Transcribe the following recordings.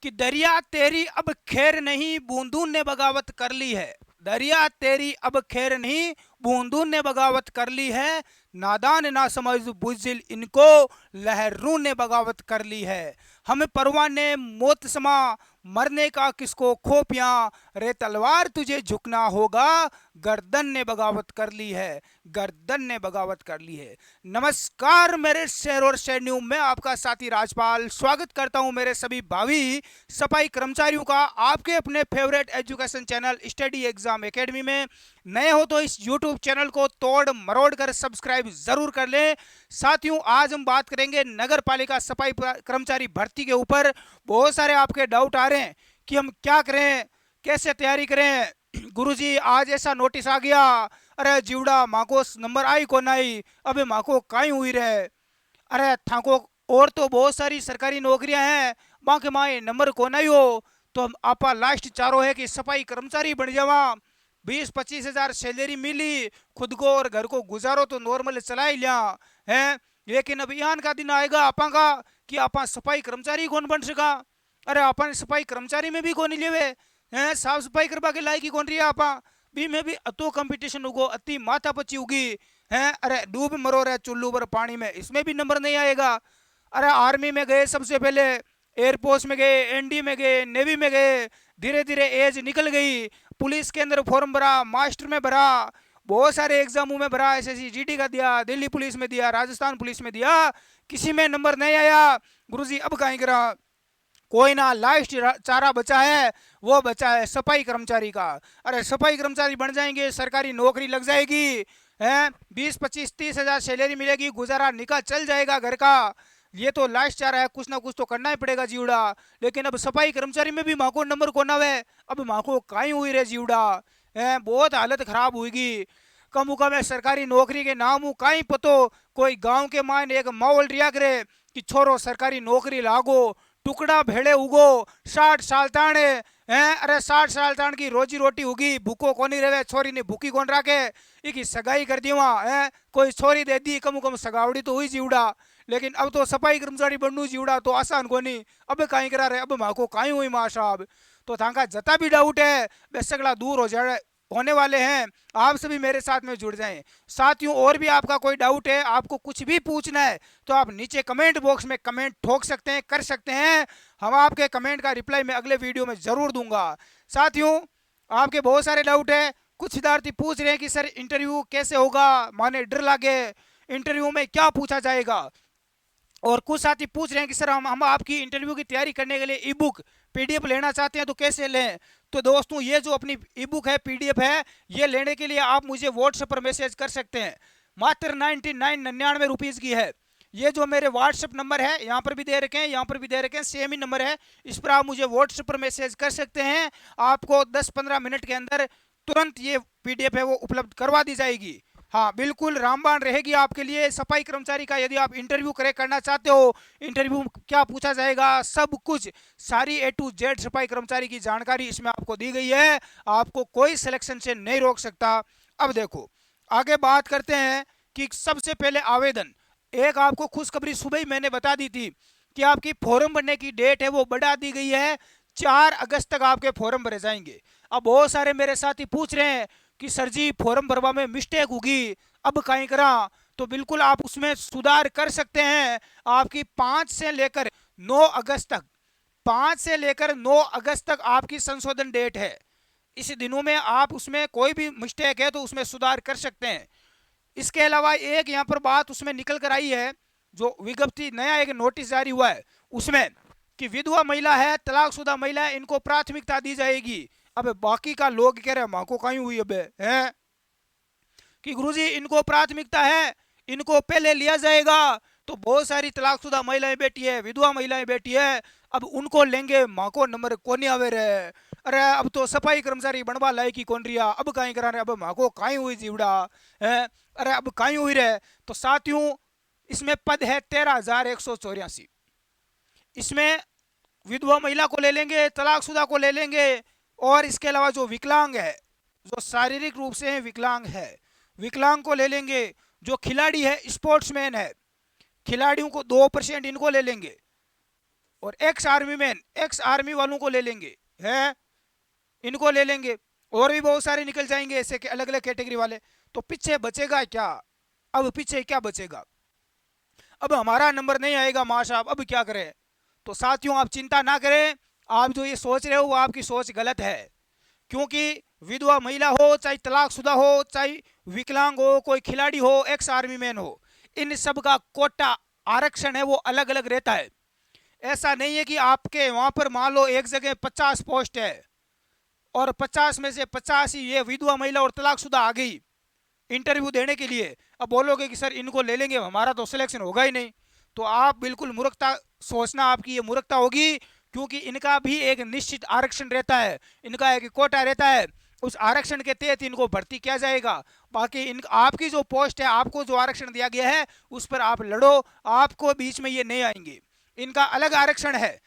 कि दरिया तेरी अब खैर नहीं, बूंदून ने बगावत कर ली है। दरिया तेरी अब खैर नहीं, बूंदून ने बगावत कर ली है। नादान ना समझ बुज़िल इनको, लहरूं ने बगावत कर ली है। हम परवाने मौत समा, मरने का किसको खोपियां, रे तलवार तुझे झुकना होगा, गर्दन ने बगावत कर ली है। गर्दन ने बगावत कर ली है। नमस्कार मेरे शहर और शहरनियों, मैं आपका साथी राजपाल स्वागत करता हूं मेरे सभी भावी सफाई कर्मचारियों का आपके अपने favourite education channel study exam academy में। नए हो तो इस यूट्यूब चैनल को तोड़ मरोड़ कर सब्सक्राइब जरूर कर लें। साथियों, आज हम बात करेंगे नगर पालिका सफाई कर्मचारी भर्ती के ऊपर। बहुत सारे आपके डाउट आ रहे हैं कि हम क्या करें, कैसे तैयारी करें। गुरुजी आज ऐसा नोटिस आ गया, अरे जीवड़ा माको नंबर आई को नहीं, अबे माको काई हुई रहे। अरे थाको और तो बहुत सारी सरकारी नौकरियां हैं, बाकी माए नंबर को नहीं हो। तो हम आपा लास्ट चारो है कि सफाई कर्मचारी बन जावा, 20-25 हजार सैलरी मिली, खुद को और घर को गुजारो तो नॉर्मल चला ही लिया है। लेकिन अब यहाँ का दिन आएगा आपा का कि आपा सफाई कर्मचारी कौन बन सका। अरे अपन सफाई कर्मचारी में भी कौन लेवे हैं, साफ सफाई करवा के लायक ही कौन रही है आपा। बी में भी अतो कंपटीशन उगो, अति माथा पची उगी है। अरे डूब मरो रहे चुल्लू पर पानी में, इसमें भी नंबर नहीं आएगा। अरे आर्मी में गए सबसे पहले, एयरफोर्स में गए, एनडी में गए, नेवी में गए, धीरे धीरे एज निकल गई। पुलिस के अंदर फॉर्म भरा, मास्टर में भरा, बहुत सारे एग्जामों में भरा, एसएससी जीडी का दिया, दिल्ली पुलिस में दिया, राजस्थान पुलिस में दिया, किसी में नंबर नहीं आया। गुरुजी अब कहीं करा, कोई ना, लास्ट चारा बचा है, वो बचा है सफाई कर्मचारी का। अरे सफाई कर्मचारी बन जाएंगे, सरकारी नौकरी लग जाएगी है, 20-25-30 हजार सैलरी मिलेगी, गुजारा निकाल चल जाएगा घर का। ये तो लास्ट चारा है, कुछ ना कुछ तो करना ही पड़ेगा जीवड़ा। लेकिन अब सफाई कर्मचारी में भी माँ को नंबर को ना है, अब माँ को काई हुई रे जीवड़ा है, बहुत हालत खराब हुईगी। कम कम है सरकारी नौकरी के नाम काई पतो, कोई गांव के मान एक माहौल रिया करे कि छोरो सरकारी नौकरी लागो, टुकड़ा भेड़े उगो, 60 साल ताने हैं। अरे 60 साल तान की रोजी रोटी होगी, भूखो कोनी रहे, छोरी ने भूखी कौन राखे, इकी सगाई कर दी वहाँ है, कोई छोरी दे दी, कम कम सगावड़ी तो हुई जीवड़ा। लेकिन अब तो सफाई कर्मचारी बनू जीवड़ा तो आसान कोनी, अब काई करा रहे, अब माँ को काई हुई माँ साहब। तो थाका जता भी डाउट है बेसकला दूर हो जाए होने वाले हैं, आप सभी मेरे साथ में जुड़ जाएं। साथियों, और भी आपका कोई डाउट है, आपको कुछ भी पूछना है, तो आप नीचे कमेंट बॉक्स में कमेंट ठोक सकते हैं, कर सकते हैं। हम आपके कमेंट का रिप्लाई मैं अगले वीडियो में जरूर दूंगा। साथियों, आपके बहुत सारे डाउट है, कुछ विद्यार्थी पूछ रहे हैं कि सर इंटरव्यू कैसे होगा, माने डर लागे, इंटरव्यू में क्या पूछा जाएगा। और कुछ साथी पूछ रहे हैं कि सर हम आपकी इंटरव्यू की तैयारी करने के लिए ई बुक पीडीएफ लेना चाहते हैं तो कैसे लें। तो दोस्तों, ये जो अपनी ई बुक है, पीडीएफ है, ये लेने के लिए आप मुझे व्हाट्सएप पर मैसेज कर सकते हैं। मात्र 99 रुपीज़ की है। ये जो मेरे व्हाट्सएप नंबर है, यहाँ पर भी दे रखे हैं, यहाँ पर भी दे रखे हैं, सेम ही नंबर है, इस पर आप मुझे व्हाट्सएप पर मैसेज कर सकते हैं। आपको 10-15 मिनट के अंदर तुरंत ये पीडीएफ है वो उपलब्ध करवा दी जाएगी। हाँ बिल्कुल, रामबाण रहेगी आपके लिए। सफाई कर्मचारी का यदि आप इंटरव्यू करना चाहते हो, इंटरव्यू क्या पूछा जाएगा, सब कुछ, सारी A to Z सफाई कर्मचारी की जानकारी इसमें आपको दी गई है, आपको कोई सिलेक्शन से नहीं रोक सकता। अब देखो, आगे बात करते हैं कि सबसे पहले आवेदन। एक आपको खुशखबरी सुबह ही मैंने बता दी थी कि आपकी फॉर्म भरने की डेट है वो बढ़ा दी गई है, 4 अगस्त तक आपके फॉर्म भरे जाएंगे। अब बहुत सारे मेरे साथी पूछ रहे हैं कि सर जी फॉर्म भरवा में मिस्टेक होगी, अब कहीं करा। तो बिल्कुल आप उसमें सुधार कर सकते हैं। आपकी 5 से लेकर 9 अगस्त तक, 5 से लेकर 9 अगस्त तक आपकी संशोधन डेट है। इस दिनों में आप उसमें कोई भी मिस्टेक है तो उसमें सुधार कर सकते हैं। इसके अलावा एक यहाँ पर बात उसमें निकल कर आई है, जो विज्ञप्ति नया एक नोटिस जारी हुआ है उसमें, कि विधवा महिला है, तलाकशुदा महिला है, इनको प्राथमिकता दी जाएगी। अबे बाकी का लोग कह रहे हैं माँ को कहीं हुई अबे है कि गुरुजी इनको प्राथमिकता है, इनको पहले लिया जाएगा। तो बहुत सारी तलाकशुदा महिलाएं बैठी है, विधवा महिलाएं बैठी है, अब उनको लेंगे, माँ को नंबर कौन आवे रहे। अरे अब तो सफाई कर्मचारी बनवा लायक ही कौन रिया, अब कहीं करा रहे, अब माँ को कहीं हुई जीवड़ा है, अरे अब कहीं हुई रहे। तो साथियों, इसमें पद है 13,184। इसमें विधवा महिला को ले लेंगे, तलाकशुदा को ले लेंगे, और इसके अलावा जो विकलांग है, जो शारीरिक रूप से विकलांग है, विकलांग को ले लेंगे। जो खिलाड़ी है, स्पोर्ट्समैन है, खिलाड़ियों को 2% इनको ले लेंगे। और ex army man, ex army वालों को ले लेंगे, है इनको ले लेंगे, और भी बहुत सारे निकल जाएंगे ऐसे के अलग अलग कैटेगरी वाले। तो पीछे बचेगा क्या? अब पीछे क्या बचेगा? अब हमारा नंबर नहीं आएगा माँ साहब, अब क्या करें? तो साथियों आप चिंता ना करें, आप जो ये सोच रहे हो वो आपकी सोच गलत है। क्योंकि विधवा महिला हो, चाहे तलाकशुदा हो, चाहे विकलांग हो, कोई खिलाड़ी हो, एक्स आर्मी मैन हो, इन सब का कोटा आरक्षण है वो अलग अलग रहता है। ऐसा नहीं है कि आपके वहां पर मान लो एक जगह 50 पोस्ट है और 50 में से 50 ही ये विधवा महिला और तलाकशुदा आ गई इंटरव्यू देने के लिए। अब बोलोगे कि सर इनको ले लेंगे, हमारा तो सिलेक्शन होगा ही नहीं। तो आप बिल्कुल मूर्खता सोचना, आपकी ये मूर्खता होगी, क्योंकि इनका भी एक निश्चित आरक्षण रहता है, इनका एक कोटा रहता है, उस आरक्षण के तहत इनको भर्ती किया जाएगा। बाकी इन आपकी जो पोस्ट है, आपको जो आरक्षण दिया गया है उस पर आप लड़ो, आपको बीच में ये नहीं आएंगे। इनका अलग आरक्षण है।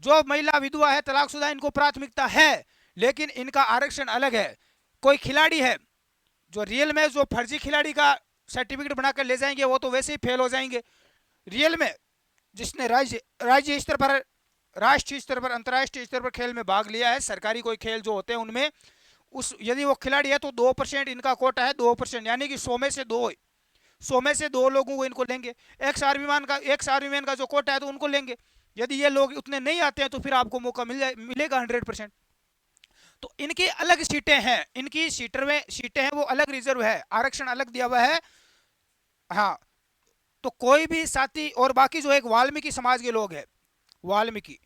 जो महिला विधवा है, तलाकशुदा, इनको प्राथमिकता है, लेकिन इनका आरक्षण अलग है। कोई खिलाड़ी है जो रियल में जो फर्जी खिलाड़ी का सर्टिफिकेट बनाकर ले जाएंगे वो तो वैसे ही फेल हो जाएंगे। रियल में जिसने राज्य स्तर पर, राष्ट्रीय स्तर पर, अंतर्राष्ट्रीय स्तर पर खेल में भाग लिया है, सरकारी कोई खेल जो होते हैं उनमें, उस यदि वो खिलाड़ी है तो 2% इनका कोटा है, 2%, यानी कि 100 में से 2, 100 में से 2 लोगों को इनको लेंगे। एक्स आर्मी मैन का जो कोटा है तो उनको लेंगे। यदि ये लोग उतने नहीं आते हैं तो फिर आपको मौका मिलेगा 100%। तो इनकी अलग सीटें हैं, इनकी सीटें हैं वो अलग रिजर्व है, आरक्षण अलग दिया हुआ है। हाँ, तो कोई भी साथी, और बाकी जो एक वाल्मीकि समाज के लोग हैं, वाल्मीकि,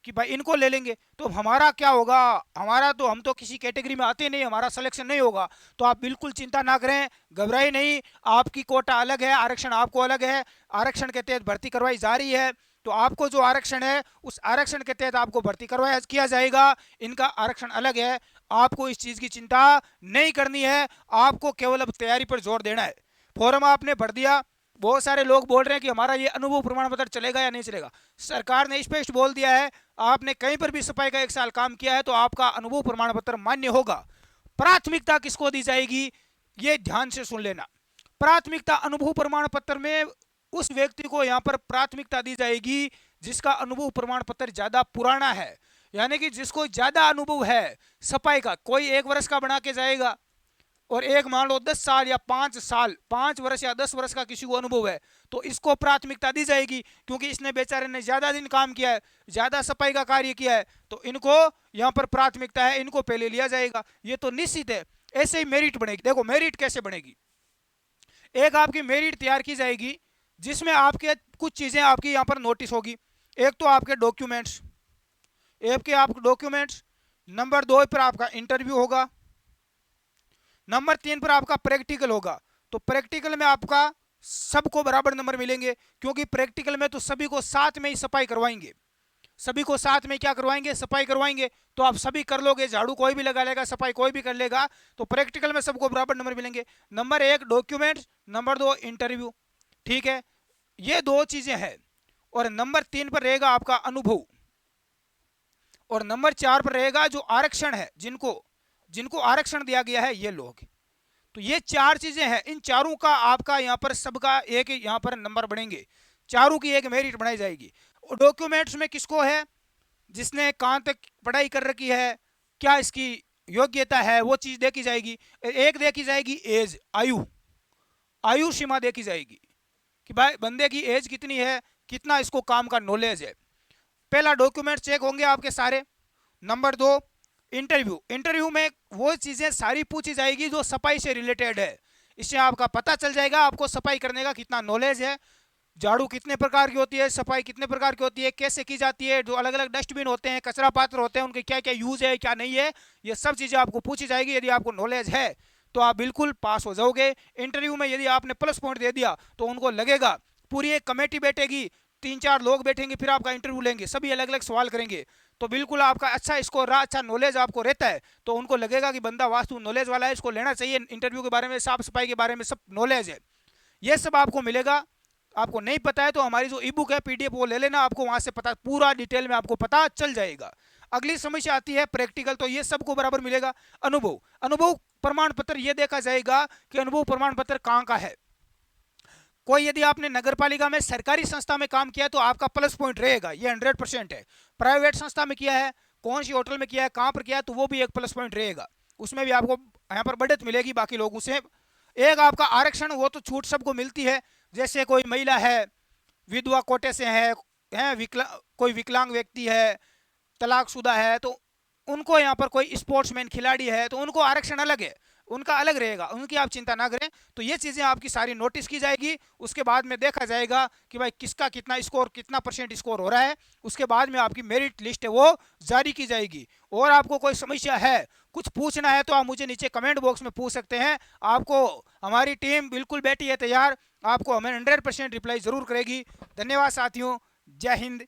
कि भाई इनको ले लेंगे तो हमारा क्या होगा? हमारा तो, हम तो किसी कैटेगरी में आते नहीं, हमारा सिलेक्शन नहीं होगा। तो आप बिल्कुल चिंता ना करें, घबराए नहीं, आपकी कोटा अलग है, आरक्षण आपको अलग है, आरक्षण के तहत भर्ती करवाई जा रही है। तो आपको जो आरक्षण है उस आरक्षण के तहत आपको भर्ती करवाया किया जाएगा, इनका आरक्षण अलग है। आपको इस चीज़ की चिंता नहीं करनी है, आपको केवल अब तैयारी पर जोर देना है। फॉर्म आपने भर दिया, बहुत सारे लोग बोल रहे हैं कि हमारा ये अनुभव प्रमाण पत्र चलेगा या नहीं चलेगा। सरकार ने स्पष्ट बोल दिया है, आपने कहीं पर भी सफाई का 1 साल काम किया है तो आपका अनुभव प्रमाण पत्र मान्य होगा। प्राथमिकता किसको दी जाएगी ये ध्यान से सुन लेना। प्राथमिकता अनुभव प्रमाण पत्र में उस व्यक्ति को यहाँ पर प्राथमिकता दी जाएगी जिसका अनुभव प्रमाण पत्र ज्यादा पुराना है, यानी कि जिसको ज्यादा अनुभव है सफाई का। कोई 1 वर्ष का बना के जाएगा और एक मान लो 10 साल या 5 साल, 5 वर्ष या 10 वर्ष का किसी को अनुभव है, तो इसको प्राथमिकता दी जाएगी, क्योंकि इसने बेचारे ने ज्यादा दिन काम किया है, ज्यादा सफाई का कार्य किया है, तो इनको यहाँ पर प्राथमिकता है, इनको पहले लिया जाएगा। ये तो निश्चित है। ऐसे ही मेरिट बनेगी। देखो मेरिट कैसे बनेगी, एक आपकी मेरिट तैयार की जाएगी जिसमें आपके कुछ चीजें आपकी यहाँ पर नोटिस होगी। एक तो आपके डॉक्यूमेंट्स, नंबर 2 पर आपका इंटरव्यू होगा, नंबर 3 पर आपका प्रैक्टिकल होगा। तो प्रैक्टिकल में आपका सबको बराबर नंबर मिलेंगे, क्योंकि प्रैक्टिकल में तो सभी को साथ में ही सफाई करवाएंगे, सभी को साथ में क्या करवाएंगे? सफाई करवाएंगे। तो आप सभी कर लोगे, झाड़ू कोई भी लगा लेगा, सफाई कोई भी कर लेगा, तो प्रैक्टिकल में सबको बराबर नंबर मिलेंगे। नंबर 1 डॉक्यूमेंट्स, नंबर 2 इंटरव्यू, ठीक है, ये 2 चीजें हैं। और नंबर 3 पर रहेगा आपका अनुभव, और नंबर 4 पर रहेगा जो आरक्षण है, जिनको आरक्षण दिया गया है ये लोग। तो ये 4 चीजें हैं, इन चारों का आपका यहाँ पर सबका एक यहाँ पर नंबर बढ़ेंगे, चारों की एक मेरिट बनाई जाएगी। और डॉक्यूमेंट्स में किसको है? जिसने कहाँ तक पढ़ाई कर रखी है, क्या इसकी योग्यता है, वो चीज देखी जाएगी। एक देखी जाएगी एज, आयु सीमा देखी जाएगी कि भाई बंदे की एज कितनी है, कितना इसको काम का नॉलेज है। पहला डॉक्यूमेंट चेक होंगे आपके सारे। नंबर 2 इंटरव्यू में वो चीजें सारी पूछी जाएगी जो सफाई से रिलेटेड है। इससे आपका पता चल जाएगा आपको सफाई करने का कितना नॉलेज है, झाड़ू कितने प्रकार की होती है, सफाई कितने प्रकार की होती है, कैसे की जाती है, जो अलग अलग डस्टबिन होते हैं, कचरा पात्र होते हैं, उनके क्या क्या यूज है, क्या नहीं है, ये सब चीजें आपको पूछी जाएगी। यदि आपको नॉलेज है तो आप बिल्कुल पास हो जाओगे। इंटरव्यू में यदि आपने प्लस पॉइंट दे दिया तो उनको लगेगा, पूरी एक कमेटी बैठेगी, 3-4 लोग बैठेंगे, फिर आपका इंटरव्यू लेंगे, सभी अलग अलग सवाल करेंगे, तो बिल्कुल आपका अच्छा स्कोर रहा, अच्छा नॉलेज आपको रहता है, तो उनको लगेगा कि बंदा वास्तु नॉलेज वाला है, इसको लेना चाहिए, इंटरव्यू के बारे में, साफ सफाई के बारे में सब नॉलेज है। ये सब आपको मिलेगा। आपको नहीं पता है तो हमारी जो ई बुक है PDF वो ले लेना, आपको वहां से पता, पूरा डिटेल में आपको पता चल जाएगा। अगली समस्या आती है प्रैक्टिकल, तो ये सबको बराबर मिलेगा। अनुभव प्रमाण पत्र, ये देखा जाएगा कि अनुभव प्रमाण पत्र कहाँ का है। कोई यदि आपने नगर पालिका में सरकारी संस्था में काम किया तो आपका प्लस पॉइंट रहेगा, ये 100% है। प्राइवेट संस्था में किया है, कौन सी होटल में किया है, कहाँ पर किया है, तो वो भी एक प्लस पॉइंट रहेगा, उसमें भी आपको यहाँ पर बढ़त मिलेगी बाकी लोगों से। एक आपका आरक्षण, वो तो छूट सबको मिलती है, जैसे कोई महिला है, विधवा कोटे से है कोई विकलांग व्यक्ति है, तलाकशुदा है, तो उनको यहाँ पर कोई स्पोर्ट्समैन खिलाड़ी है तो उनको आरक्षण अलग है, उनका अलग रहेगा, उनकी आप चिंता ना करें। तो ये चीज़ें आपकी सारी नोटिस की जाएगी, उसके बाद में देखा जाएगा कि भाई किसका कितना स्कोर, कितना परसेंट स्कोर हो रहा है, उसके बाद में आपकी मेरिट लिस्ट है वो जारी की जाएगी। और आपको कोई समस्या है, कुछ पूछना है, तो आप मुझे नीचे कमेंट बॉक्स में पूछ सकते हैं। आपको हमारी टीम बिल्कुल बैठी है तैयार, आपको हमें 100% रिप्लाई ज़रूर करेगी। धन्यवाद साथियों, जय हिंद,